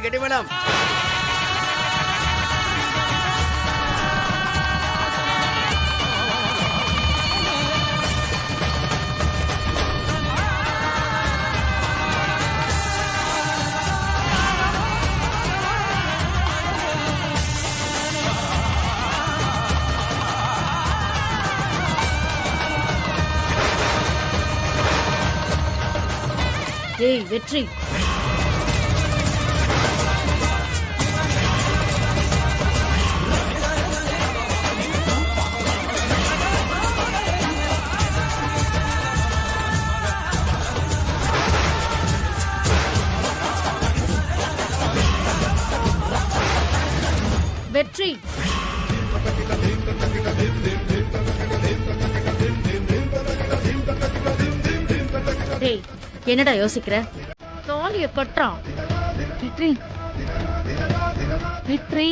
கெட்டி மேடம். ஏய் வெற்றி, வெற்றி டேய், என்னடா யோசிக்கிற? தாலிய கட்டுறான். வெற்றி வெற்றி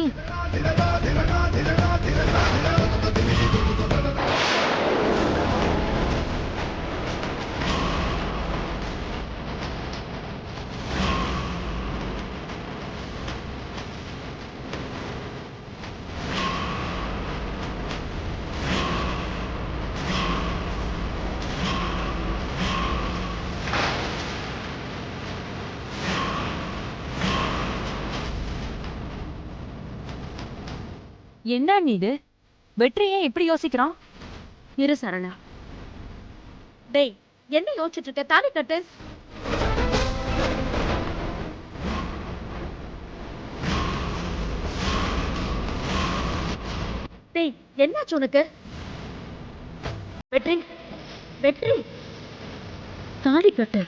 என்ன நீ இது? வெற்றியே இப்படி யோசிக்கிறான்? இரு சரணா. டேய், என்ன யோசிச்சுட்டு இருக்க? தாலி கட்டு. டேய், என்னாச்சு உனக்கு? வெற்றி வெற்றி தாலி கட்டு.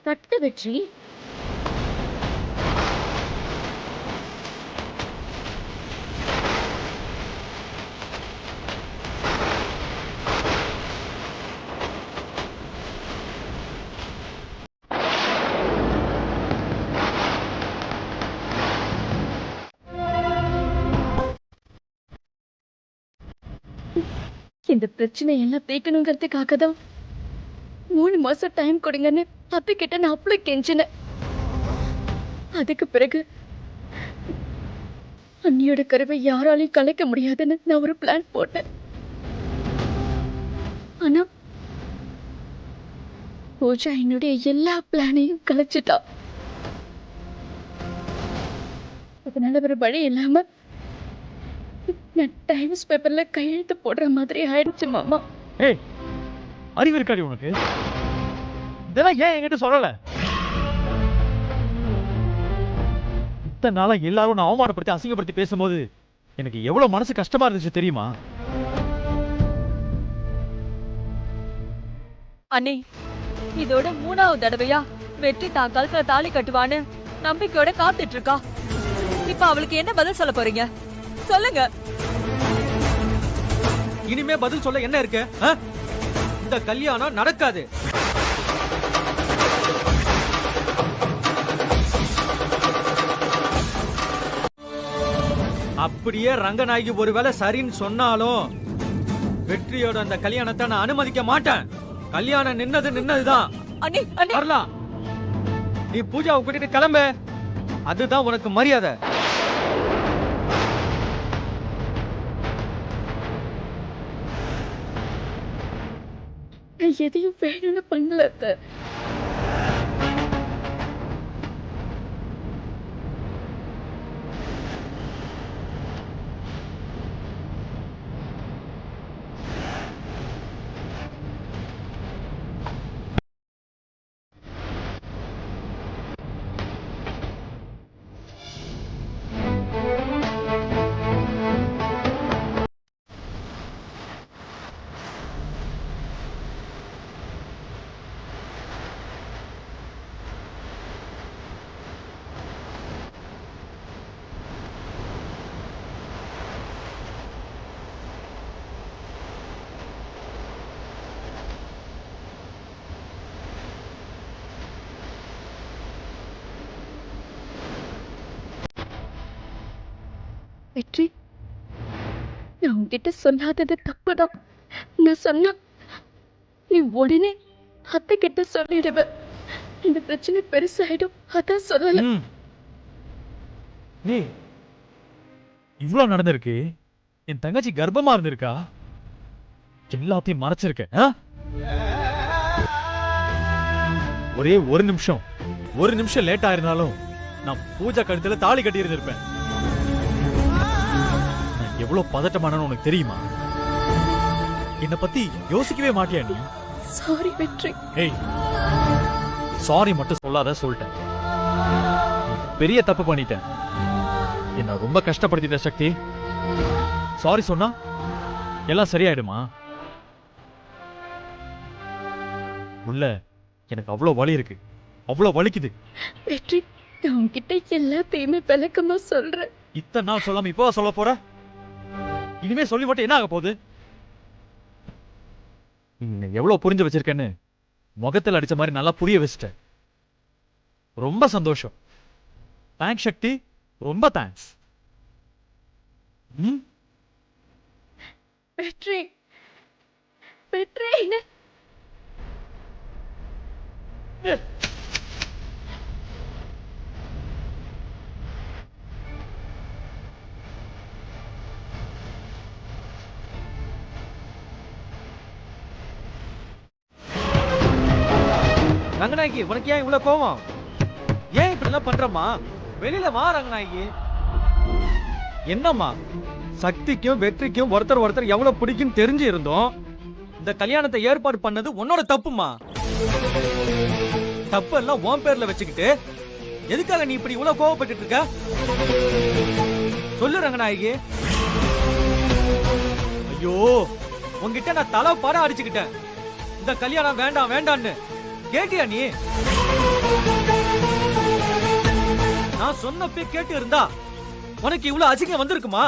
கட்டு வெற்றி. இந்த பிரச்சனை எல்லாம் தீர்க்கணுங்கிறதுக்காக தான் 3 மாசம் டைம் கொடுங்கன்னு அத்தை கிட்ட நான் அவ்வளோ கெஞ்சினேன். அதுக்கு பிறகு அண்ணியோட கருவை யாராலையும் கலைக்க முடியாதுன்னு நான் ஒரு பிளான் போட்டேன். ஆனா பூஜா என்னுடைய எல்லா பிளானையும் கலைச்சிட்டா. அதனால வேற வழி இல்லாம நான் டைம்ஸ் பேப்பர்ல கையெழுத்து போடுற மாதிரி ஆயிடுச்சு மாமா. ஏய், அறிவு இருக்காடி உனக்கு? இதெல்லாம் ஏன் என்கிட்ட சொல்லல? இத்தனை நாளா எல்லாரும் நான் அவமானப்படுத்தி அசிங்கப்படுத்தி பேசும்போது எனக்கு எவ்வளவு மனசு கஷ்டமா இருந்துச்சு தெரியுமா? அண்ணே, இதோட 3வது தடவையா வெற்றி தான் கழுத்துல தாலி கட்டுவான்னு நம்பிக்கையோட காத்துட்டு இருக்கா. இப்ப அவளுக்கு என்ன பதில் சொல்ல போறீங்க? சொல்லுங்க. இனிமே பதில் சொல்ல என்ன இருக்கு? இந்த கல்யாணம் நடக்காது. அப்படியே ரங்கநாயகி ஒருவேளை சரின்னு சொன்னாலும் வெற்றியோட அந்த கல்யாணத்தை நான் அனுமதிக்க மாட்டேன். கல்யாணம் நின்னதுதான். அண்ணே, அண்ணே, வரலாம். நீ பூஜாவை கூட்டிட்டு கிளம்பு. அதுதான் உனக்கு மரியாதை. எதையும் வேணும்னு பண்ணல அத்தை. வெற்றி, நான் உன்கிட்ட சொல்லாதது தப்புதான். நான் சொன்னா நீ உடனே அத்தை கிட்ட சொல்லிடுவ. இந்த பிரச்சனை பெருசாயிடும், அதான் சொல்லல. நீ இவ்வளவு நடந்திருக்கு. என் தங்கச்சி கர்ப்பமா இருந்திருக்கா? எல்லாத்தையும் மறைச்சிருக்க. ஒரே ஒரு நிமிஷம் லேட் ஆயிருந்தாலும் நான் பூஜா கழுத்துல தாலி கட்டி இருந்திருப்பேன். நான் எவ்வளவு பதட்டமானு உனக்கு தெரியுமா? என்னை பத்தி யோசிக்கவே மாட்டியா நீ? சாரி வெற்றி. ஏய், சாரி மட்டும் சொல்லாத, சொல்லிட்டேன். பெரிய தப்பு பண்ணிட்டேன். என்ன ரொம்ப கஷ்டப்படுத்திட்ட சக்தி. சாரி சொன்னா எல்லாம் சரியாயிடுமா? உள்ள எனக்கு அவ்வளவு வலி இருக்கு, அவ்வளவு வலிக்குது. வெற்றி, நான் உன்கிட்ட எல்லாத்தையுமே விளக்கமா சொல்றேன். இத்தனை நாள் சொல்லாம இப்போ சொல்ல போற? இனிமே சொல்லி மட்டும் என்ன ஆக போகுது? நீ எவ்வளவு புரிஞ்சு வச்சிருக்கேன்னு முகத்தில் அடிச்ச மாதிரி நல்லா புரிய வச்சிட்ட. ரொம்ப சந்தோஷம். தேங்க்ஸ் சக்தி, ரொம்ப தேங்க்ஸ். வெற்றி, வெற்றி. ரங்கநாயகி, உனக்கு ஏன் இவ்வளவு கோவம்? ஏன் இப்படி எல்லாம் பண்றமா? வெளியில வா ரங்கநாயகி. என்னம்மா, சக்திக்கும் வெற்றிக்கும் ஒருத்தர் எவ்வளவு பிடிக்கும் தெரிஞ்சு இருந்தோம். இந்த கல்யாணத்தை ஏற்பாடு பண்ணது உன்னோட தப்புமா. தப்பு எல்லாம் உன் பேர்ல வச்சுக்கிட்டு எதுக்காக நீ இப்படி இவ்வளவு கோவப்பட்டு இருக்க? சொல்லு ரங்கநாயகி. ஐயோ, உன்கிட்ட நான் தலை படம் அடிச்சுக்கிட்டேன். இந்த கல்யாணம் வேண்டாம் வேண்டான்னு கேட்டியா நீ? நான் சொன்னப்பே கேட்டு இருந்தா உனக்கு இவ்வளவு அசிங்கம் வந்திருக்குமா?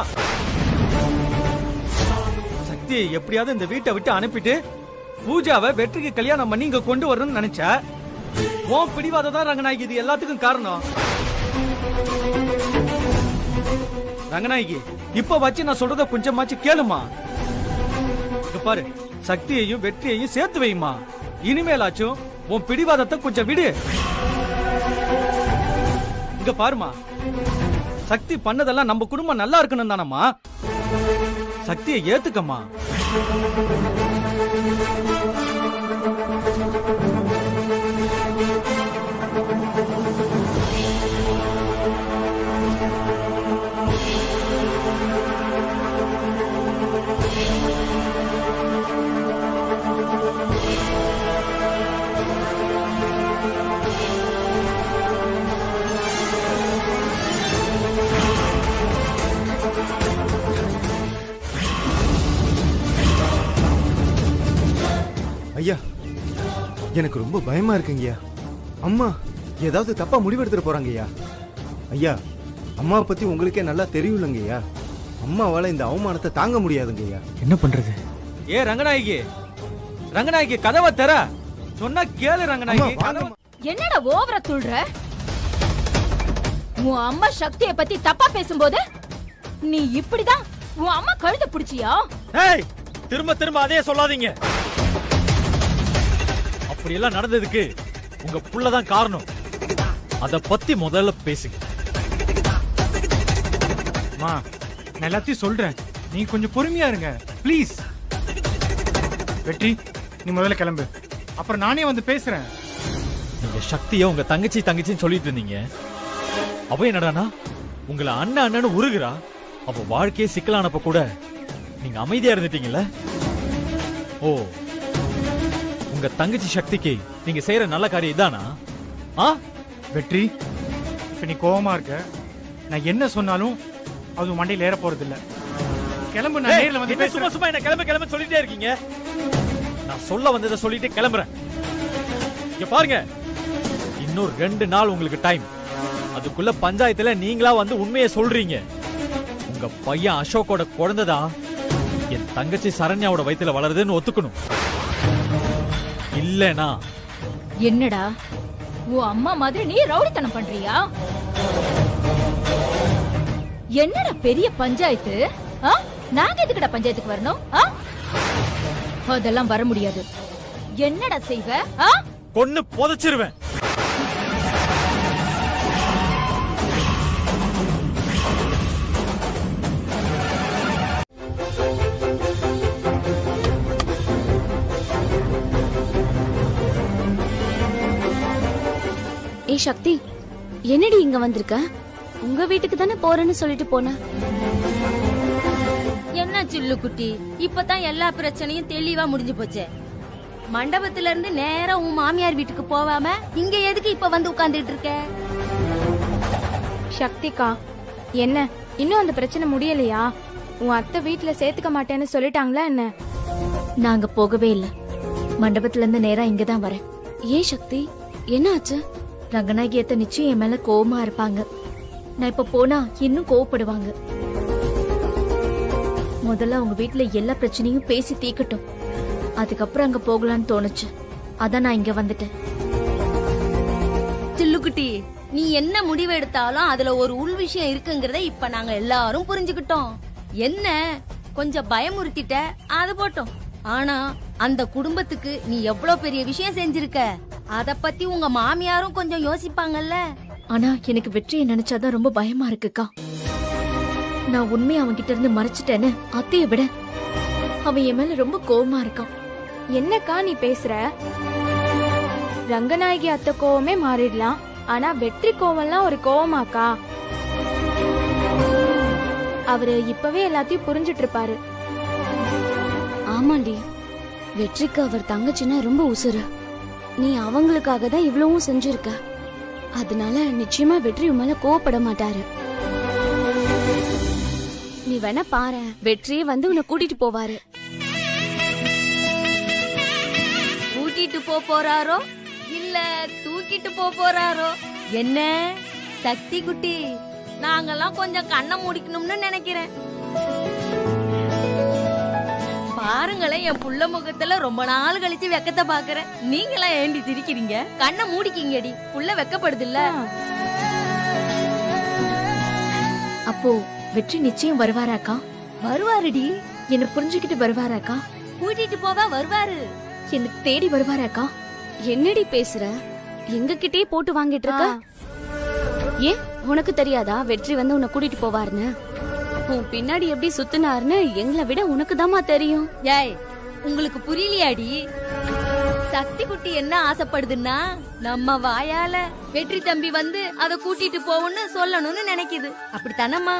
சக்தியை எப்படியாவது இந்த வீட்டை விட்டு அனுப்பிட்டு பூஜாவை வெற்றிக்கு கல்யாணம் பண்ணி இங்க கொண்டு வரணும்னு நினைச்ச. உன் பிடிவாதம் தான் ரங்கநாயகி இது எல்லாத்துக்கும் காரணம். ரங்கநாயகி, இப்ப வச்சு நான் சொல்றத கொஞ்சமாச்சு கேளுமா. இங்க பாரு, சக்தியையும் வெற்றியையும் சேர்த்து வைமா. இனிமேலாச்சும் உன் பிடிவாதத்தை கொஞ்சம் விடு. இங்க பாருமா, சக்தி பண்ணதெல்லாம் நம்ம குடும்பம் நல்லா இருக்கணும் தானம்மா. சக்தியை ஏத்துக்கம்மா. ஐயா, எனக்கு ரொம்ப பயமா இருக்குங்கய்யா. அம்மா ஏதாவது தப்பா முடிவெடுத்துட்டு போறாங்கய்யா. ஐயா, அம்மாவை பத்தி உங்களுக்கே நல்லா தெரியும்லங்கய்யா. அம்மாவால இந்த அவமானத்தை தாங்க முடியாதுங்கய்யா. என்ன பண்றது? ஏ ரங்கநாயகி, ரங்கநாயகி கதவை தர சொன்னா கேளு ரங்கநாயகி. என்னடா ஓவரா துள்ற? உன் அம்மா சக்தியை பத்தி தப்பா பேசும்போது நீ இப்படிதான் உன் அம்மா கழுத்தை பிடிச்சியா? ஏய், திரும்ப திரும்ப அதே சொல்லாதீங்க. அப்படி எல்லாம் நடந்ததுக்கு உங்க புள்ளதான் காரணம். அத பத்தி முதல்ல பேசுங்க. மா, நான் எல்லாத்தையும் சொல்றேன், நீ கொஞ்சம் பொறுமையா இருங்க ப்ளீஸ். வெற்றி, நீ முதல்ல கிளம்பு, அப்புறம் நானே வந்து பேசுறேன். நீங்க சக்திய உங்க தங்கச்சின்னு சொல்லிட்டு இருந்தீங்க. அவ என்னடானா உங்களை அண்ணன் அண்ணன்னு உருகுறா. அப்ப வாழ்க்கையே சிக்கலானப்ப கூட நீங்க அமைதியா இருந்துட்டீங்கல்ல. ஓ, உங்க தங்கச்சி சக்திக்கு நீங்க செய்யற நல்ல காரியம் இதானா? வெற்றி, இப்ப நீ கோவமா இருக்க. நான் என்ன சொன்னாலும் அது மண்டையில ஏற போறது இல்ல. கிளம்பு, நான் நேர்ல வந்து பேசுறேன். சும்மா சும்மா என்ன கிளம்ப சொல்லிட்டே இருக்கீங்க. நான் சொல்ல வந்ததை சொல்லிட்டு கிளம்புறேன். இங்க பாருங்க, இன்னும் 2 நாள் உங்களுக்கு டைம். அதுக்குள்ள பஞ்சாயத்துல நீங்களா வந்து உண்மையை சொல்றீங்க. உங்க பையன் அசோக்கோட குழந்தைதான் என் தங்கச்சி சரண்யாவோட வயித்துல வளருதுன்னு ஒத்துக்கணும். இல்லனா என்னடா உன் அம்மா மாதிரி நீ ரவுடித்தனம் பண்றியா? என்னடா பெரிய பஞ்சாயத்து? ஆ? நாங்க எதுக்குடா பஞ்சாயத்துக்கு வரணும்? ஆ? அதெல்லாம் வர முடியாது. என்னடா செய்வ? ஆ? கொன்னு புதைச்சிருவேன். ஏய் சக்தி, என்னடி இங்க வந்திருக்க? உங்க வீட்டுக்கு தானே போறேன்னு சொல்லிட்டு போன. என்ன சில்லு குட்டி, இப்பதான் எல்லா பிரச்சனையும் தெளிவா முடிஞ்சு போச்சு. மண்டபத்துல இருந்து நேரா உன் மாமியார் வீட்டுக்கு போவாம இங்க எதுக்கு இப்ப வந்து உட்கார்ந்துட்டு இருக்க? சக்திகா, என்ன இன்னும் அந்த பிரச்சனை முடியலையா? உன் அத்தை வீட்டுல சேர்த்துக்க மாட்டேன்னு சொல்லிட்டாங்களா என்ன? நாங்க போகவே இல்ல. மண்டபத்துல இருந்து நேரா இங்கதான் வரேன். ஏன் சக்தி, என்ன ஆச்சு? ரங்கநாயகி அத்தை நிச்சயம் என் மேல கோவமா இருப்பாங்க. நான் இப்ப போனா இன்னும் கோவப்படுவாங்க. முதல்ல அவங்க வீட்டுல எல்லா பிரச்சனையும் பேசி தீக்கட்டும், அதுக்கப்புறம் அங்க போகலான்னு தோணுச்சு. அதான் நான் இங்க வந்துட்டேன். சில்லுக்குட்டி, நீ என்ன முடிவு எடுத்தாலும் அதுல ஒரு உள் விஷயம் இருக்குங்கறத இப்ப நாங்க எல்லாரும் புரிஞ்சுக்கிட்டோம். என்ன கொஞ்சம் பயமுறுத்திட்ட, அது போட்டோம். ஆனா அந்த குடும்பத்துக்கு நீ எவ்வளவு பெரிய விஷயம் செஞ்சிருக்க, அத பத்தி உங்க மாமியாரும் கொஞ்சம் யோசிப்பாங்கல்ல. ஆனா எனக்கு வெற்றியை நினைச்சாதான் ரொம்ப பயமா இருக்குக்கா. நான் உண்மையை அவன்கிட்ட இருந்து மறைச்சிட்டேன்னு அத்தைய விட அவன் என் மேல ரொம்ப கோவமா இருக்கான். என்னக்கா நீ பேசுற? ரங்கநாயகி அத்தை கோவமே மாறிடலாம், ஆனா வெற்றி கோவம்லாம் ஒரு கோவமாக்கா? அவரு இப்பவே எல்லாத்தையும் புரிஞ்சிட்டு இருப்பாரு. ஆமாண்டி, வெற்றிக்கு அவர் தங்கச்சின்னா ரொம்ப உசுரு. நீ அவங்களுக்காக தான் இவ்வளவும் செஞ்சிருக்க. அதனால நிச்சயமா வெற்றி உன் மேல கோவப்பட மாட்டாரு. நீ வேணா பாரு, வெற்றியே வந்து உன்னை கூட்டிட்டு போவாரு. கூட்டிட்டு போறாரோ இல்ல தூக்கிட்டு போறாரோ? என்ன சக்தி குட்டி, நாங்கெல்லாம் கொஞ்சம் கண்ணை முடிக்கணும்னு நினைக்கிறேன். பாருங்களேன், என் புள்ள முகத்துல ரொம்ப நாள் கழிச்சு வெக்கத்தை பாக்குறேன். நீங்களாம் ஏண்டி சிரிக்கிறீங்க? கண்ணை மூடிக்கிங்கடி, புள்ள வெக்கப்படுது இல்ல? அப்போ வெற்றி நிச்சயம் வருவாராக்கா? வருவாருடி. என்ன புரிஞ்சுக்கிட்டு வருவாராக்கா? கூட்டிட்டு போவா வருவாரு. என்ன தேடி வருவாராக்கா? என்னடி பேசுற? எங்க கிட்டே போட்டு வாங்கிட்டு இருக்க. ஏன் உனக்கு தெரியாதா வெற்றி வந்து உன்னை கூட்டிட்டு போவாருன்னு? உன் பின்னாடி எப்படி சுத்தினாருன்னு எங்களை விட உனக்கு தாமா தெரியும். ஏய், உங்களுக்கு புரியலையாடி? சக்தி குட்டி என்ன ஆசைப்படுதுன்னா நம்ம வாயால வெற்றி தம்பி வந்து அத கூட்டிட்டு போவோம்னு சொல்லணும்னு நினைக்குது. அப்படித்தானம்மா?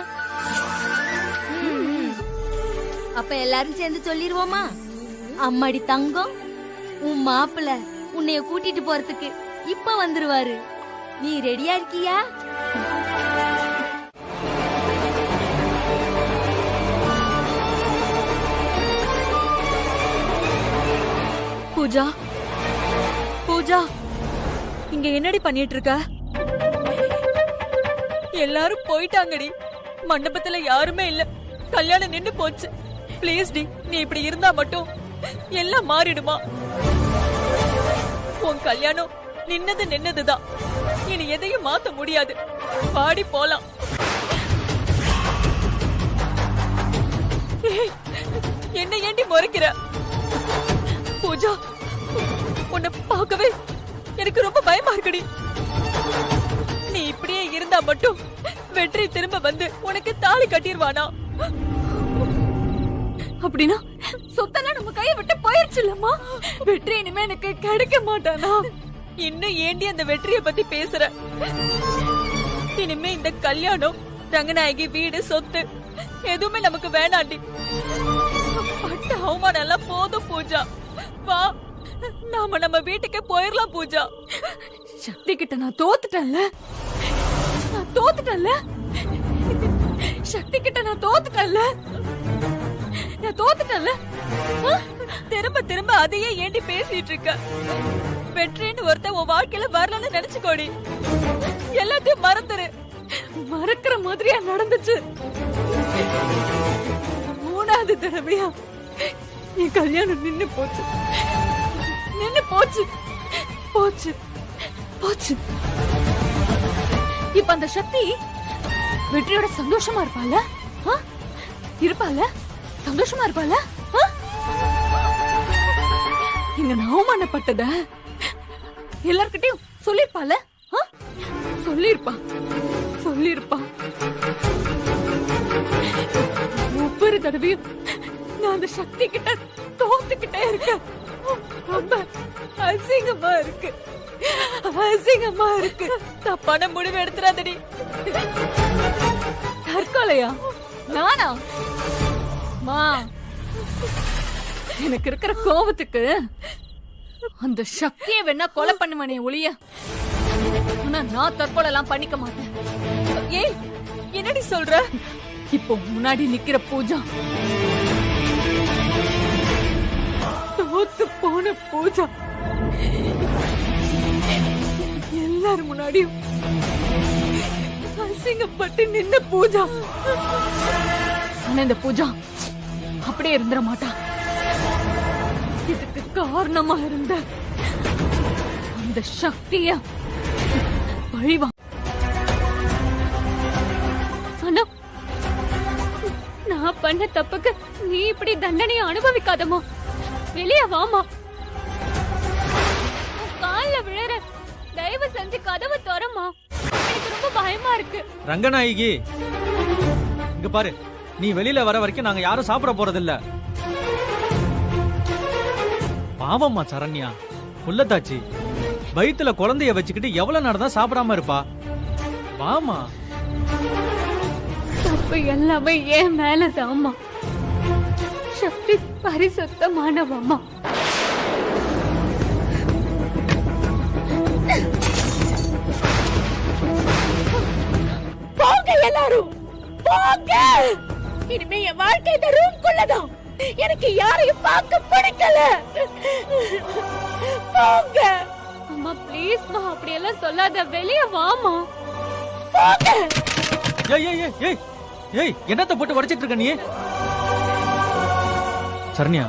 அப்ப எல்லாரும் சேர்ந்து சொல்லிருவோமா? அம்மாடி தங்கம், உன் மாப்பிள்ள உன்னைய கூட்டிட்டு போறதுக்கு இப்ப வந்துருவாரு. நீ ரெடியா இருக்கியா? பூஜா, பூஜா, இங்க என்னடி பண்ணிட்டு இருக்க? எல்லாரும் போயிட்டாங்கடி. மண்டபத்துல யாருமே இல்ல. கல்யாணம் நின்னு போச்சு. ப்ளீஸ் டி, நீ இப்படி இருந்தா மட்டும் எல்லாம் மாறிடுமா? உன் கல்யாணம் நின்னதுதான். இனி எதையும் மாத்த முடியாது. பாடி போலாம். என்ன ஏண்டி முறைக்கிற? பூஜா, உன்னை பார்க்கவே எனக்கு ரொம்ப பயமா இருக்குடி. நீ இப்படியே இருந்தா மட்டும் வெற்றி திரும்ப வந்து உனக்கு தாலி கட்டிடுவானா? அப்படின்னா சொத்தெல்லாம் நம்ம கையை விட்டு போயிருச்சு இல்லம்மா? வெற்றி இனிமே எனக்கு கிடைக்க மாட்டானா? இன்னும் ஏண்டி அந்த வெற்றியை பத்தி பேசுற? இனிமே இந்த கல்யாணம், ரங்கநாயகி வீடு, சொத்து எதுவுமே நமக்கு வேணாண்டி. பட்ட அவமானம் எல்லாம் போதும் பூஜா. வா, நாம நம்ம வீட்டுக்கு போயிடலாம் பூஜா. சக்தி கிட்ட நான் தோத்துட்டேன்ல. சக்தி கிட்ட நான் தோத்துட்டேன்ல. திரும்ப திரும்ப அதையே ஏண்டி பேசிட்டு இருக்க? வெற்றின்னு ஒருத்த உன் வாழ்க்கையில வரலன்னு நினைச்சுக்கோடி. எல்லாத்தையும் மறந்துரு. மறக்கிற மாதிரியா நடந்துச்சு. 3வது தடவையா என் கல்யாணம் நின்னு போச்சு. போச்சு. இப்ப அந்த சக்தி வெற்றியோட சந்தோஷமா இருப்பால? இருப்பால? சந்தோஷமா இருப்பால? இங்க நான் அவமானப்பட்டத எல்லார்கிட்டயும் சொல்லிருப்பால? சொல்லிருப்பா சொல்லிருப்பா. ஒவ்வொரு தடவையும் நான் அந்த சக்தி கிட்ட தோத்துக்கிட்டே இருக்கேன். ரொம்ப அசிங்கமா இருக்கு, அசிங்கமா இருக்கு. தப்பான முடிவு எடுத்துறாதடி. தற்கொலையா? நானா? மா, எனக்கு இருக்கிற கோபத்துக்கு அந்த சக்தியை வேணா கொலை பண்ணுவனே ஒளிய, ஆனா நான் தற்கொலை எல்லாம் பண்ணிக்க மாட்டேன். ஏய், என்னடி சொல்ற? இப்போ முன்னாடி நிக்கிற பூஜா தோத்து போன பூஜா, எல்லாரும் முன்னாடியும் அசிங்கப்பட்டு நின்ன பூஜா. ஆனா இந்த பூஜா அப்படியே இருந்துட மாட்டா. இதுக்கு காரணமா இருந்த அந்த சக்திய பழிவா. ஆனா நான் பண்ண தப்புக்கு நீ இப்படி தண்டனையை அனுபவிக்காதமா. வெளியே வாமா, கால்ல விழற. தயவு செஞ்சு கதவை திறமா, எனக்கு ரொம்ப பயமா இருக்கு. ரங்கநாயகி, இங்க பாரு, நீ வெளியில வர வரைக்கும் நாங்க யாரும் சாப்பிட போறதில்ல. பாவம்மா சரண்யா, உள்ளதாச்சி வயித்துல குழந்தைய வச்சுக்கிட்டு எவ்வளவு நேரம் தான் சாப்பிடாம இருப்பா. வாமா. தப்பு எல்லாமே ஏன் மேலதாம்மா. சக்தி பரிசுத்தமானவம்மா. போங்க எல்லாரும், போங்க. இனிமே என் வாழ்க்கை இந்த ரூம்குள்ளதான். எனக்கு யாரையும் பார்க்க பிடிக்கல. போங்க. அம்மா ப்ளீஸ்மா, அப்படியெல்லாம் சொல்லாத. வெளியே வாமா. போங்க. ஏய் ஏய் ஏய் ஏய் ஏய், என்னத்த போட்டு உடைச்சிட்டு இருக்க நீ? சரண்யா,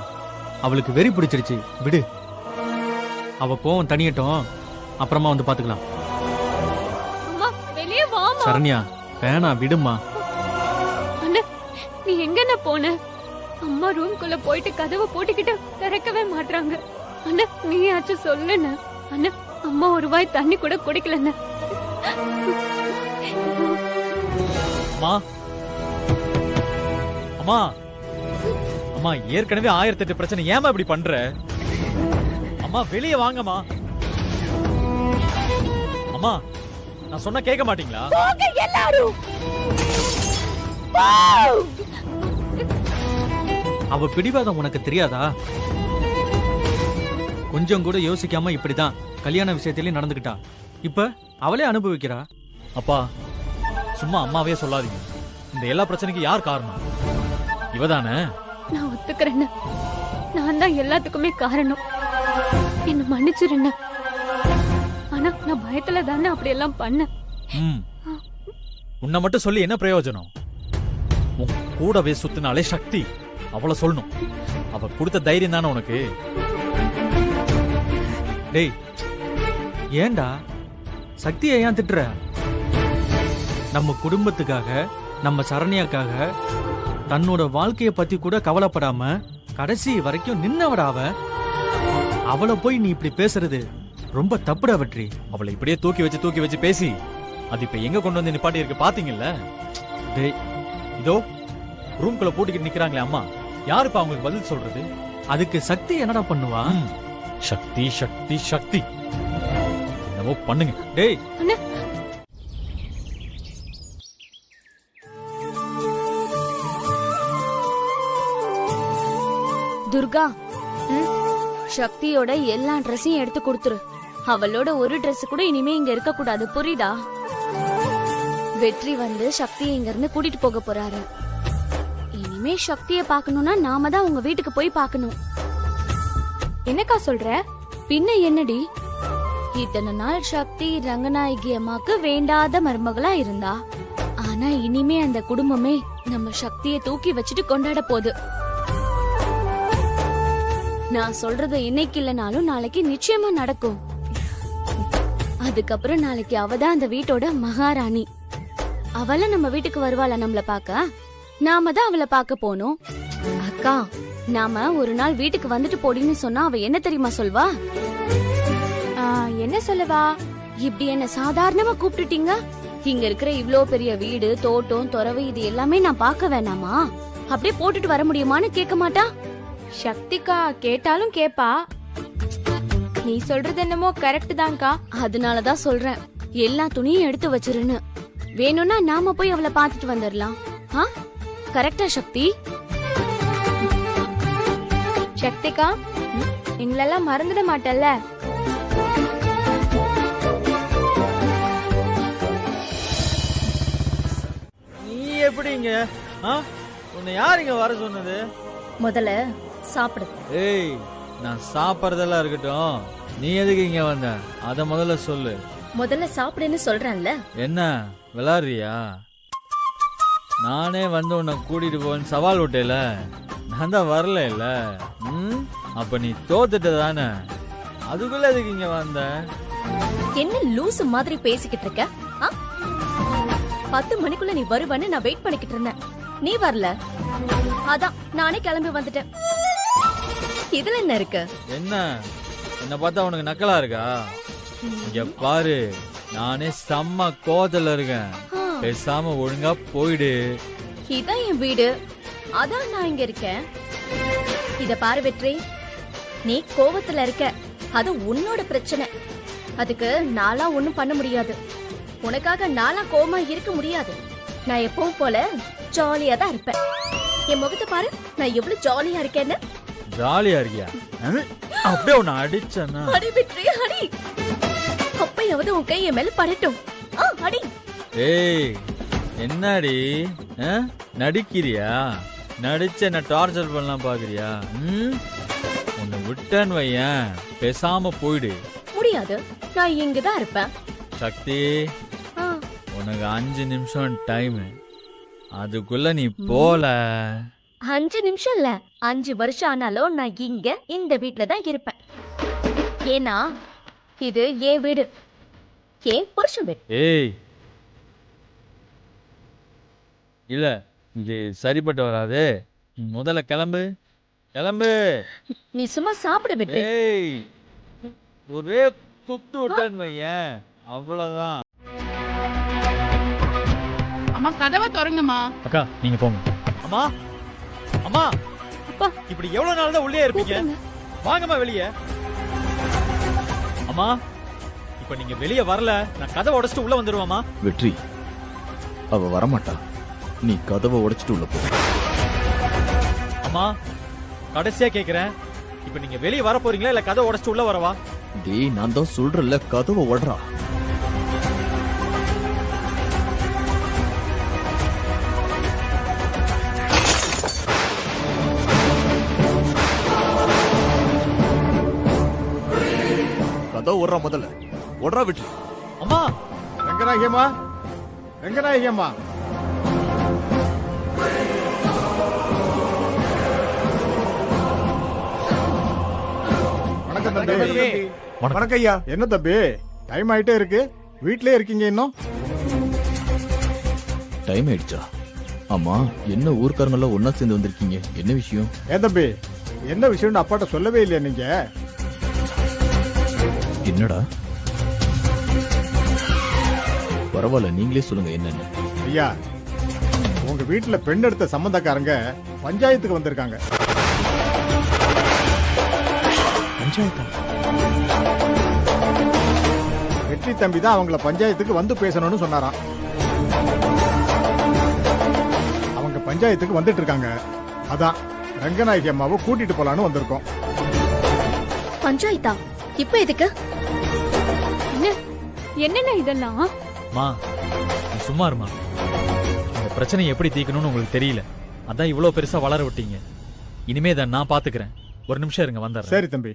அவளுக்கு வெறி பிடிச்சிருச்சு, விடு. அவ கோவம் தனியட்டும், அப்புறமா வந்து பாத்துக்கலாம். அம்மா வெளியே வாமா. சரண்யா வேணா, விடுமா. அண்ணா, நீ எங்கண்ணா போன? அம்மா ரூம்குள்ள போயிட்டு கதவை போட்டுக்கிட்டு திறக்கவே மாட்டாங்க. அண்ணா நீயாச்சும் சொல்லுண்ணா. அண்ணா, அம்மா ஒரு வாய் தண்ணி கூட குடிக்கலண்ணா. அம்மா அம்மா அம்மா, ஏற்கனவே 1008 பிரச்சனை. ஏமா இப்படி பண்ற? அம்மா வெளியே வாங்கம்மா. அம்மா, நான் சொன்னா கேட்க மாட்டீங்களா? போங்க எல்லாரும். அவ பிடிவாதம் உனக்கு தெரியாதா? கொஞ்சம் கூட யோசிக்காம இப்படிதான் கல்யாண விஷயத்திலயும் நடந்துக்கிட்டா. இப்ப அவளே அனுபவிக்கிறா. அப்பா, சும்மா அம்மாவே சொல்லாதீங்க. இந்த எல்லா பிரச்சனைக்கும் யார் காரணம்? இவதானே? நான் ஒத்துக்கிறேன்னு. நான் தான் எல்லாத்துக்குமே காரணம். என்ன மன்னிச்சிருண்ண. ஆனா நான் பயத்துல தானே அப்படி எல்லாம் பண்ணேன். உன்னை மட்டும் சொல்லி என்ன பிரயோஜனம்? உன் கூடவே சுத்தினாலே சக்தி, அவளை சொல்லணும். அவ கொடுத்த தைரியம் தானே உனக்கு. டேய், ஏண்டா சக்தியை ஏன் திட்டுற? நம்ம குடும்பத்துக்காக, நம்ம சரண்யாக்காக தன்னோட வாழ்க்கைய பத்தி கூட கவலைப்படாம கடைசி வரைக்கும் நின்னவடா அவ. அவளை போய் நீ இப்படி பேசுறது ரொம்ப தப்புடா வெற்றி. அவளை இப்படியே தூக்கி வச்சு பேசி அது இப்ப எங்க கொண்டு வந்து நிப்பாட்டி இருக்கு பாத்தீங்கல்ல? டேய், இதோ ரூம்குள்ள பூட்டிக்கிட்டு நிக்கிறாங்களே அம்மா, யாருப்பா அவங்களுக்கு பதில் சொல்றது? அதுக்கு சக்தி என்னடா பண்ணுவா? சக்தி சக்தி சக்தி, என்னவோ பண்ணுங்க. டேய், துர்கா, சக்தியோட எல்லா ட்ரெஸ்ஸையும் எடுத்து கொடுத்துரு. அவளோட ஒரு Dress கூட இனிமே இங்க இருக்க கூடாது, புரியுதா? வெற்றி வந்து சக்தியை இங்க இருந்து கூட்டிட்டு போக போறாரு. இனிமே சக்தியை பார்க்கணும்னா நாம தான் உங்க வீட்டுக்கு போய் பார்க்கணும். என்னக்கா சொல்ற? பின்ன என்னடி, இத்தனை நாள் சக்தி ரங்கநாயகி அம்மாக்கு வேண்டாத மருமகளா இருந்தா. ஆனா இனிமே அந்த குடும்பமே நம்ம சக்தியை தூக்கி வச்சுட்டு கொண்டாட போகுது. நான் சொல்றது இன்னைக்கு இல்லனாலும் நாளைக்கு நிச்சயமா நடக்கும். அதுக்கப்புறம் நாளைக்கு அவதான் அந்த வீட்டோட மகாராணி. அவள நம்ம வீட்டுக்கு வருவாளா நம்மள பாக்க? நாம தான் அவளை பார்க்க போனோம். அக்கா, நாம ஒரு நாள் வீட்டுக்கு வந்துட்டு போடின்னு சொன்னா அவ என்ன தெரியுமா சொல்வா? என்ன சொல்லவா? இப்படி என்ன சாதாரணமா கூப்பிட்டுட்டீங்க? இங்க இருக்கிற இவ்ளோ பெரிய வீடு, தோட்டம், துறவு இது எல்லாமே நான் பார்க்க வேணாமா? அப்படியே போட்டுட்டு வர முடியுமான்னு கேட்க மாட்டா? சக்திக்கா கேட்டாலும் கேப்பா. நீ சொல்றது என்னமோ கரெக்ட் தான்க்கா. அதனாலதான் சொல்றேன், எல்லா துணியும் எடுத்து வச்சிருன்னு. வேணும்னா நாம போய் அவளை பார்த்துட்டு வந்துடலாம். கரெக்டா சக்தி? சக்திக்கா, எங்களெல்லாம் மறந்துட மாட்டல்ல? நீ எப்படிங்க? உன்னை யார் இங்க வர சொன்னது? முதல்ல சாப்பிடு. ஏய், நான் சாப்பிடறதெல்லாம் இருக்கட்டும், நீ எதுக்கு இங்க வந்த அத முதல்ல சொல்லு. முதல்ல சாப்பிடுன்னு சொல்றேன்ல. என்ன விளையாடுறியா? நானே வந்து உன்னை கூட்டிட்டு போன்னு சவால் விட்டேல, நான் தான் வரல இல்ல. அப்ப நீ தோத்துட்ட தானே, அதுக்குள்ள எதுக்கு இங்க வந்த? என்ன லூசு மாதிரி பேசிக்கிட்டு இருக்க? 10 மணிக்குள்ள நீ வருவன்னு நான் வெயிட் பண்ணிக்கிட்டு இருந்தேன். நீ வரல, அதான் நானே கிளம்பி வந்துட்டேன். இதுல என்ன இருக்கு? என்ன பார்த்தா உனக்கு நக்கலா இருக்கா? இங்க பாரு, நானே செம்ம கோவத்துல இருக்கேன். பேசாம ஒழுங்கா போயிடு. இதான் என் வீடு, அதான் நான் இங்க இருக்கேன். இத பாரு வெற்றி, நீ கோவத்துல இருக்க, அது உன்னோட பிரச்சனை. அதுக்கு நாளா ஒண்ணும் பண்ண முடியாது. உனக்காக நாளா கோவமா இருக்க முடியாது. நான் எப்பவும் போல ஜாலியா தான் இருப்பேன். என் முகத்தை பாரு, நான் எவ்வளவு ஜாலியா இருக்கேன்னு. ஜாலியா இருக்கியா? அப்படியே உன்னை அடிச்சேன்னா? அடி வெற்றி, அடி. அப்பயாவது உன் கை என் மேல படட்டும். அடி. ஏய், என்னடி நடிக்கிறியா? நடிச்ச என்ன டார்ச்சர் பண்ணலாம் பாக்குறியா? உன்னை விட்டேன்னு வையன், பேசாம போயிடு. முடியாது, நான் இங்கதான் இருப்பேன். சக்தி, உனக்கு 5 நிமிஷம் டைம், அதுக்குள்ள நீ போல. 5 நிமிஷம் இல்ல, 5 வருஷம் ஆனாலும் நான் இங்க இந்த வீட்ல தான் இருப்பேன். ஏன்னா இது என் வீடு, என் புருஷன் வீடு. ஏய், இல்ல இது சரிப்பட்டு வராது. முதல்ல கிளம்பு, கிளம்பு. நீ சும்மா சாப்பிட விட்டு. ஏய், ஒரே குத்து விட்டேன்னு வையன், அவ்வளவுதான். அம்மா, கதவை திறங்கம்மா. அக்கா, நீங்க போங்க. அம்மா, அம்மா, இப்படி எவ்வளவு நாள் தான் உள்ளே இருப்பீங்க? வாங்கம்மா வெளியே. அம்மா, இப்ப நீங்க வெளியே வரல, நான் கதவை உடைச்சிட்டு உள்ள வந்துருவாமா? வெற்றி, அவ வரமாட்டா. நீ கதவை உடைச்சிட்டு உள்ள போ. அம்மா, கடைசியா கேக்குறேன், இப்ப நீங்க வெளியே வர போறீங்களா இல்ல கதவை உடைச்சிட்டு உள்ள வரவா? டேய், நான் தான் சொல்றேன்ல, கதவை உடைறா. கதவை உடைறா, முதல்ல உடைறா வெற்றி. அம்மா, ரங்கநாயகியம்மா, ரங்கநாயகியம்மா. வணக்கம் தம்பி. வணக்கம் ஐயா. என்ன தம்பி, டைம் ஆயிட்டே இருக்கு, வீட்லயே இருக்கீங்க இன்னும்? டைம் ஆயிடுச்சா? ஆமா, என்ன ஊர்க்காரங்க ஒன்னா சேர்ந்து வந்திருக்கீங்க, என்ன விஷயம்? ஏன் தம்பி, என்ன விஷயம்னு அப்பாட்ட சொல்லவே இல்லையா நீங்க? என்னடா? பரவாயில்ல, நீங்களே சொல்லுங்க என்னன்னு. ஐயா, உங்க வீட்டுல பெண் எடுத்த சம்பந்தக்காரங்க பஞ்சாயத்துக்கு வந்திருக்காங்க. பஞ்சாயத்தா? வெற்றி தம்பி தான் அவங்கள பஞ்சாயத்துக்கு வந்து பேசணும்னு சொன்னாராம். அவங்க பஞ்சாயத்துக்கு வந்துட்டு இருக்காங்க. அதான் ரங்கநாயகி அம்மாவை கூட்டிட்டு போலான்னு வந்திருக்கோம். பஞ்சாயத்தா? இப்ப எதுக்கு? என்னென்ன இதெல்லாம்? மா, நீ சும்மா இருமா. இந்த பிரச்சனையை எப்படி தீக்கணும்னு உங்களுக்கு தெரியல, அதான் இவ்வளவு பெருசா வளர விட்டீங்க. இனிமே இதை நான் பாத்துக்கிறேன். ஒரு நிமிஷம் இருங்க, வந்துடுறேன். சரி தம்பி,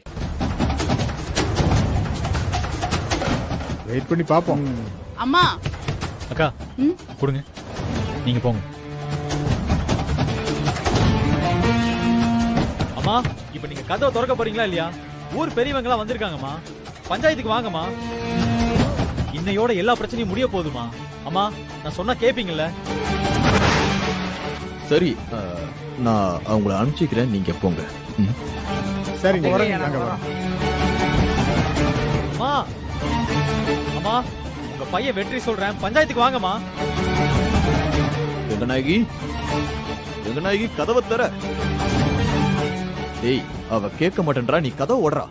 வெயிட் பண்ணி பாப்போம். அம்மா. அக்கா, கொடுங்க, நீங்க போங்க. அம்மா, இப்ப நீங்க கதவை திறக்க போறீங்களா இல்லையா? ஊர் பெரியவங்க எல்லாம் வந்திருக்காங்கம்மா, பஞ்சாயத்துக்கு வாங்கம்மா. இன்னையோட எல்லா பிரச்சனையும் முடிய போகுதுமா. அம்மா நான் சொன்னா கேப்பீங்கல்ல? சரி நான் அவங்கள அனுப்பிச்சிக்கிறேன், நீங்க போங்க. ம். சரிங்க, நாங்க வரோம். அம்மா அம்மா உங்க பையன் வெற்றி சொல்றேன், பஞ்சாயத்துக்கு வாங்கம்மா. ரங்கநாயகி, ரங்கநாயகி கதவை தர. டேய், அவ கேட்க மாட்டேன்றா, நீ கதவை ஓடுறா.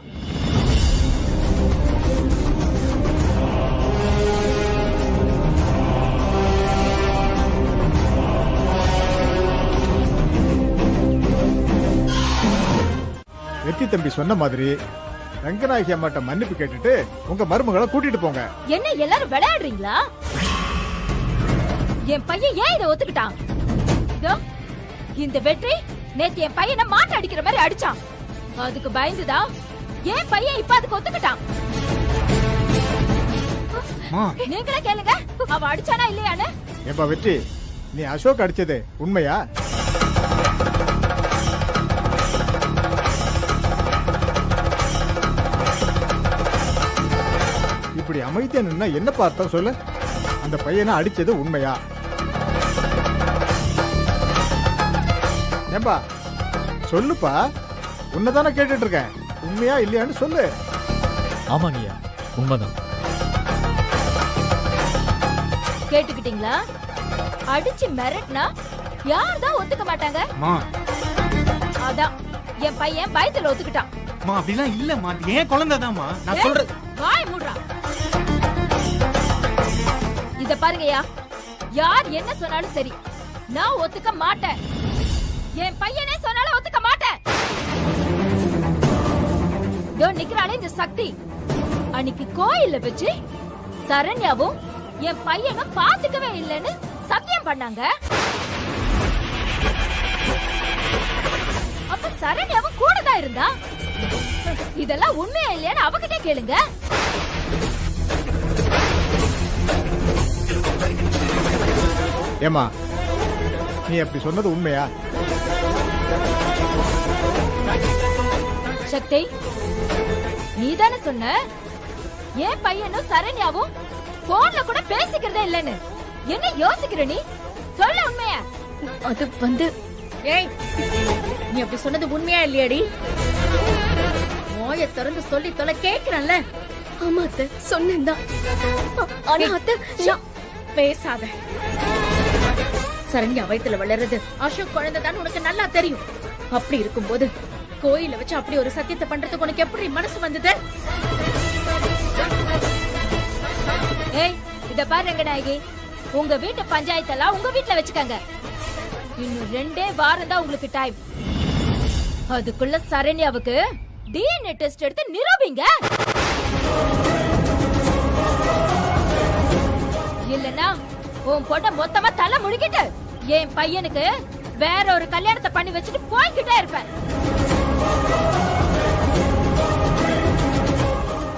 வெற்றி தம்பி சொன்ன மாதிரி ரங்கநாயகி அம்மாட்ட மன்னிப்பு கேட்டுட்டு உங்க மருமகளை கூட்டிட்டு போங்க. என்ன எல்லாரும் விளையாடுறீங்களா? என் பையன் ஏன் இதை ஒத்துக்கிட்டான்? இதோ, இந்த வெற்றி நேத்து என் பையனை மாட்ட அடிக்கிற மாதிரி அடிச்சான். அதுக்கு பயந்துதான் என் பையன் இப்ப அதுக்கு ஒத்துக்கிட்டான். நீங்களே கேளுங்க, அவன் அடிச்சானா இல்லையான்னு. ஏப்பா வெற்றி, நீ அசோக் அடிச்சது உண்மையா? இப்படி அமைதியா நின்னா என்ன பார்த்தா சொல்லு. அந்த பையனை அடிச்சது உண்மையா? ஏம்பா சொல்லுப்பா, உன்னதானே கேட்டுட்டு இருக்கேன். உண்மையா இல்லையான்னு சொல்லு. ஆமாங்கய்யா, உண்மைதான். கேட்டுக்கிட்டீங்களா? அடிச்சு மிரட்டினா யார் தான் ஒத்துக்க மாட்டாங்க? அதான் என் பையன் பயத்துல ஒத்துக்கிட்டான். அப்படிலாம் இல்லம்மா, ஏன் குழந்தைதாம்மா நான் சொல்றேன். வாய் மூடுறா. இத பாருங்கயா, யார் என்ன சொன்னாலும் சரி, நான் ஒத்துக்க மாட்டேன். என் பையனே சொன்னாலும் ஒத்துக்க மாட்டேன். இதோ நிக்கிறாளே இந்த சக்தி, அன்னைக்கு கோயில்ல வச்சு சரண்யாவும் என் பையனும் பாத்துக்கவே இல்லைன்னு சத்தியம் பண்ணாங்க. அப்ப சரண்யாவும் கூட தான் இருந்தா. இதெல்லாம் உண்மையா இல்லையான்னு அவகிட்ட கேளுங்க. ஏமா, நீ அப்படி சொன்னது உண்மையா? சக்தி, நீதானே சொன்ன என் பையனும் சரண்யாவும் போன்ல கூட பேசிக்கிறதே இல்லன்னு. என்ன யோசிக்கிற நீ? சொல்ல உண்மையா? அது வந்து ஏய், நீ அப்படி சொன்னது உண்மையா இல்லையாடி? மோய திறந்து சொல்லி தொலை கேக்குறேன்ல. ஆமா அத்தை, சொன்னேன்தான். ஆனா அத்தை, பேசாத. சரண்யா வயித்துல வளர்றது அசோக் குழந்தைதான் உனக்கு நல்லா தெரியும். அப்படி இருக்கும்போது கோயில வச்சு அப்படி ஒரு சத்தியத்தை பண்றதுக்கு உனக்கு எப்படி மனசு வந்தது? ஏய், இத பாரு ரங்கநாயகி, உங்க வீட்டு பஞ்சாயத்தெல்லாம் உங்க வீட்டுல வச்சுக்கங்க. இன்னும் 2 வாரம் தான் உங்களுக்கு டைம். அதுக்குள்ள சரண்யாவுக்கு டிஎன்ஏ டெஸ்ட் எடுத்து நிரூபிங்க. இல்லனா உன் பொண்ண மொத்தமா தலை முழுகிட்டு என் பையனுக்கு வேற ஒரு கல்யாணத்தை பண்ணி வச்சுட்டு போய்கிட்டே இருப்பேன்.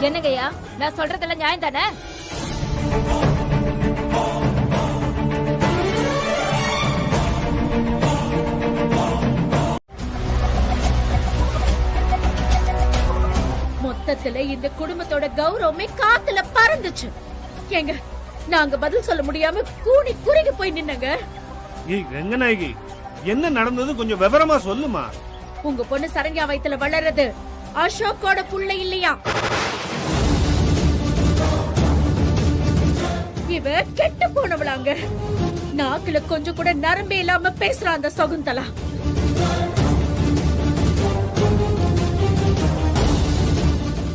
என்னங்கய்யா, நான் சொல்றதெல்லாம் நியாயம் தானே? மொத்தத்துல இந்த குடும்பத்தோட கௌரவமே காத்துல பறந்துச்சு. ஏங்க, நாங்க பதில் சொல்ல முடியாம கூனி குறுகி போய் நின்னங்க. ஏய் ரங்கநாயகி, என்ன நடந்தது கொஞ்சம் விவரமா சொல்லுமா. உங்க பொண்ணு சரண்யா வயித்துல வளர்றது அசோக்கோட புள்ள இல்லையா? இவ கெட்டு போனவளாங்க. நாக்குல கொஞ்சம் கூட நரம்பே இல்லாம பேசுறா அந்த சகுந்தலா.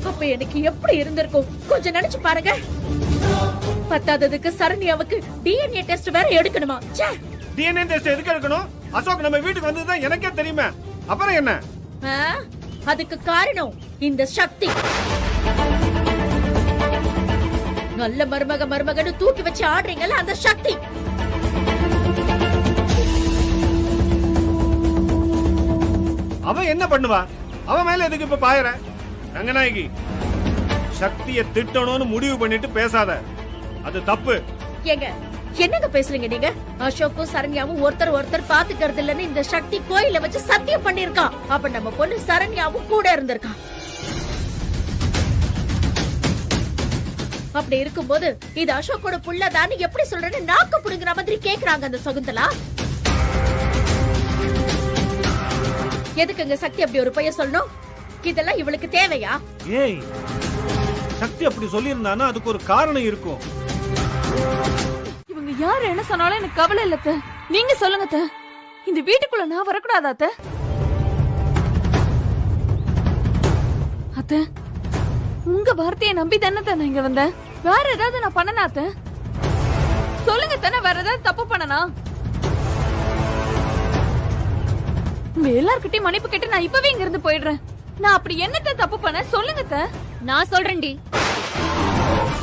அப்ப எனக்கு எப்படி இருந்திருக்கும் கொஞ்சம் நினைச்சு பாருங்க. பத்தாததுக்கு சரண்யாவுக்கு டிஎன்ஏ டெஸ்ட் வேற எடுக்கணுமா? டிஎன்ஏ டெஸ்ட் எதுக்கு எடுக்கணும்? அசோக் நம்ம வீட்டுக்கு வந்ததுதான் எனக்கே தெரியுமே, அப்புறம் என்ன? அதுக்கு காரணம் இந்த சக்தி. நல்ல மருமகன்னு தூக்கி வச்சு ஆடுறீங்கல்ல அந்த சக்தி. அவ என்ன பண்ணுவா? அவ மேல எதுக்கு இப்ப பாயற? ரங்கநாயகி, சக்தியை திட்டணும்னு முடிவு பண்ணிட்டு பேசாத, அது தப்பு. ஏங்க, என்னங்க பேசுறீங்க நீங்க? அசோக்கும் சரண்யாவும் ஒருத்தர் பாத்துக்கிறது இல்லன்னு இந்த சக்தி கோயில வச்சு சத்தியம் பண்ணிருக்கான். அப்ப நம்ம பொண்ணு சரண்யாவும் கூட இருந்திருக்கான். அப்படி இருக்கும்போது இது அசோக்கோட புள்ளதான்னு எப்படி சொல்றேன்னு நாக்கு புடுங்குற மாதிரி கேக்குறாங்க அந்த சகுந்தலா. எதுக்குங்க சக்தி அப்படி ஒரு பையன் சொல்லணும்? இதெல்லாம் இவளுக்கு தேவையா? ஏய், சக்தி அப்படி சொல்லியிருந்தானா அதுக்கு ஒரு காரணம் இருக்கும். இவங்க யாரு என்ன சொன்னாலும் எனக்கு கவலை இல்ல அத்தை. நீங்க சொல்லுங்க அத்தை. இந்த வீட்டுக்குள்ள நான் வரக்கூடாதா அத்தை? அத்தை, உங்க வார்த்தையை நம்பி தானே நான் இங்க வந்தேன். வேற ஏதாவது நான் பண்ணனா அத்தை? சொல்லுங்க தானே, வேற ஏதாவது தப்பு பண்ணனா? உங்க எல்லார்கிட்டயும் மன்னிப்பு கேட்டு நான் இப்பவே இங்க இருந்து போயிடுறேன். நான் அப்படி என்னத்த தப்பு பண்ண சொல்லுங்க அத்தை. நான் சொல்றேன்டி,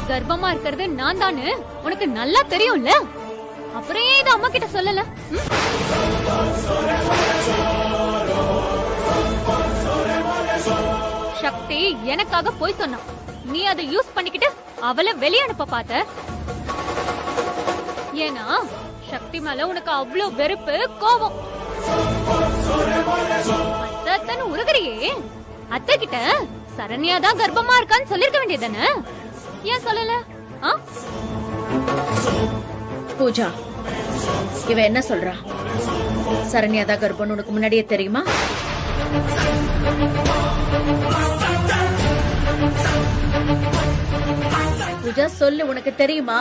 கர்ப்பமா இருக்கிறது நான் தானு உனக்கு நல்லா தெரியும்ல. அப்புறம் ஏன் இது அம்மா கிட்ட சொல்லல? சக்தி எனக்காக போய் சொன்னான். நீ அதை யூஸ் பண்ணிக்கிட்டு அவளை வெளிய அனுப்ப பார்த்த. ஏன்னா சக்தி மேல உனக்கு அவ்வளவு வெறுப்பு, கோபம். அத்தன்னு உருகிறியே, அத்தை கிட்ட சரண்யா தான் கர்ப்பமா இருக்கான்னு சொல்லிருக்க வேண்டியதானே? ஏன் சொல்லல? பூஜா, இவ என்ன சொல்றா? சரண்யா தான் கர்ப்பம்னு உனக்கு முன்னாடியே தெரியுமா? பூஜா சொல்லு, உனக்கு தெரியுமா?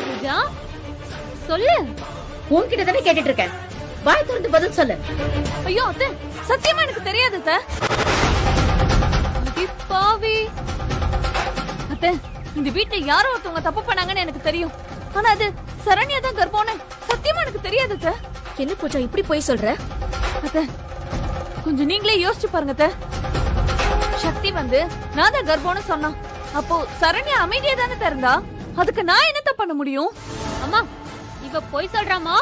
பூஜா சொல்லு. உன்கிட்ட தானே கேட்டுட்டு இருக்கேன், வாய் திறந்து பதில் சொல்லு. ஐயோ அத்தை, சத்தியமா எனக்கு தெரியாது அத்தை. பாவி அத்தை, இந்த வீட்டுல யாரோ ஒருத்தவங்க தப்பு பண்ணாங்கன்னு எனக்கு தெரியும். ஆனா அது சரண்யா தான் கர்ப்பம்னு சத்தியமா எனக்கு தெரியாது அத்தை. என்ன பூஜா இப்படி போய் சொல்ற? அத்தை, கொஞ்சம் நீங்களே யோசிச்சு பாருங்க அத்தை. சக்தி வந்து நான் தான் கர்ப்பம்னு சொன்னான். அப்போ சரண்யா அமைதியா தானே இருந்தா. அதுக்கு நான் என்னத்த பண்ண முடியும்? அம்மா, இவ போய் சொல்றாமா,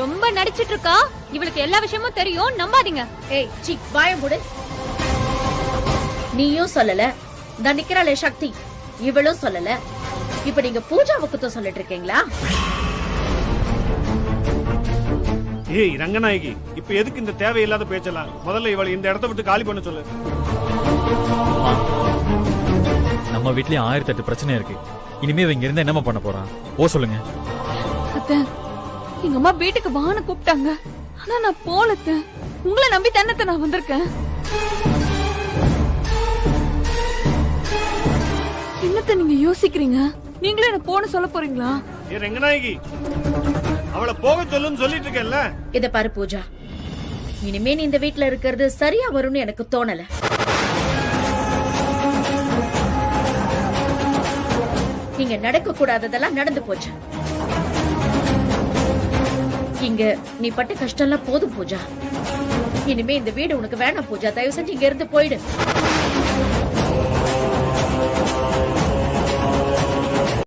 ரொம்ப நடிச்சிட்டு இருக்கா. இவளுக்கு எல்லா விஷயமும் தெரியும், நம்பாதீங்க. ஏய் சி, வாய மூடு. நீயும் சொல்லல, நான் நிக்கிறாளே சக்தி, இவளும் சொல்லல. இப்ப நீங்க பூஜாவை குத்தம் சொல்லிட்டு இருக்கீங்களா? ஏய் ரங்கநாயகி, இப்ப எதுக்கு இந்த தேவையில்லாத பேச்சலாம்? முதல்ல இவளை இந்த இடத்த விட்டு காலி பண்ண சொல்லு. நம்ம வீட்லயும் 1008 பிரச்சனை இருக்கு. இனிமே இவங்க இருந்தா என்னமா பண்ண போறான்? போ சொல்லுங்க. அத்தை, எங்க அம்மா வீட்டுக்கு வான்னு கூப்பிட்டாங்க. ஆனா நான் போல அத்தை. உங்களை நம்பி தானே நான் வந்திருக்கேன். என்னத்த நீங்க யோசிக்கிறீங்க? நீங்களும் என்ன போன சொல்ல போறீங்களா? ஏ ரங்கநாயகி, அவளை போக சொல்லுன்னு சொல்லிட்டு இருக்கேன்ல. இத பாரு பூஜா, இனிமே நீ இந்த வீட்ல இருக்கிறது சரியா வரும்னு எனக்கு தோணல. இங்க நடக்க கூடாததெல்லாம் நடந்து போச்சு. இங்க நீ பட்ட கஷ்டம் எல்லாம் போதும் பூஜா. இனிமே இந்த வீடு உனக்கு வேணாம் பூஜா. தயவு செஞ்சு இங்க இருந்து போயிடு.